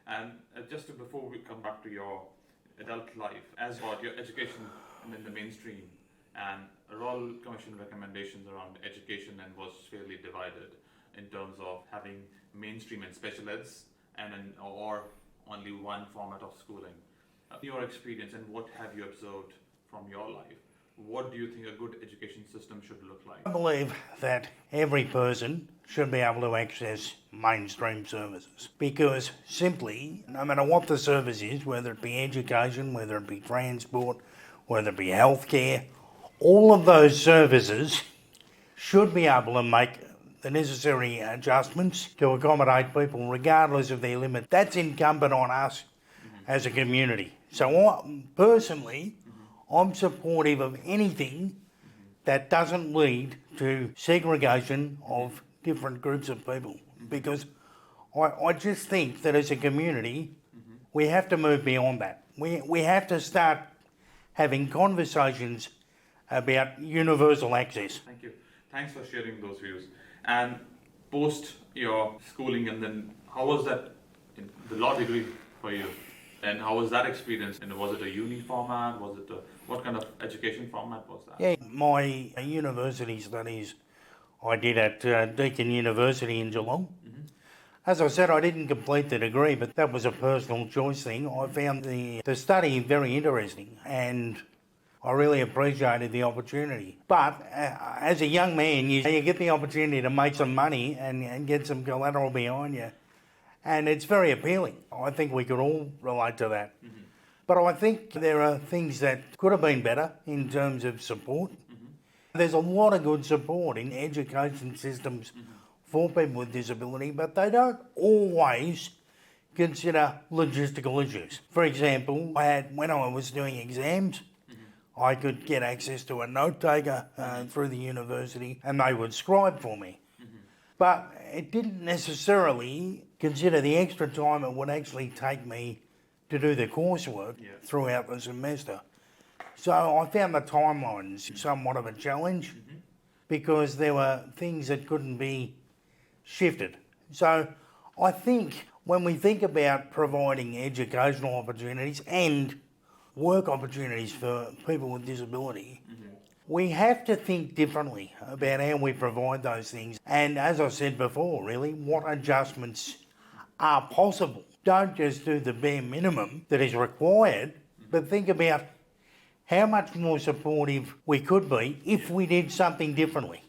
And before we come back to your adult life, as about your education in the mainstream, and Royal Commission recommendations around education and was fairly divided in terms of having mainstream and special eds or only one format of schooling. Your experience and what have you observed from your life? What do you think a good education system should look like? I believe that every person should be able to access mainstream services because simply, no matter what the service is, whether it be education, whether it be transport, whether it be healthcare, all of those services should be able to make the necessary adjustments to accommodate people regardless of their limit. That's incumbent on us as a community. So personally, I'm supportive of anything that doesn't lead to segregation of different groups of people because I just think that as a community, we have to move beyond that. We have to start having conversations about universal access. Thank you. Thanks for sharing those views. And post your schooling, and then how was that in the law degree for you? And how was that experience? And was it a uni format? What kind of education format was that? Yeah, my university studies I did at Deakin University in Geelong. As I said, I didn't complete the degree, but that was a personal choice thing. I found the study very interesting and I really appreciated the opportunity. But as a young man, you get the opportunity to make some money and get some collateral behind you. And it's very appealing. I think we could all relate to that. But I think there are things that could have been better in terms of support. There's a lot of good support in education systems for people with disability, but they don't always consider logistical issues. For example, when I was doing exams, I could get access to a note taker through the university and they would scribe for me. But it didn't necessarily consider the extra time it would actually take me to do the coursework throughout the semester. So I found the timelines somewhat of a challenge because there were things that couldn't be shifted. So I think when we think about providing educational opportunities and work opportunities for people with disability, we have to think differently about how we provide those things. And as I said before, really, what adjustments are possible. Don't just do the bare minimum that is required, but think about how much more supportive we could be if we did something differently.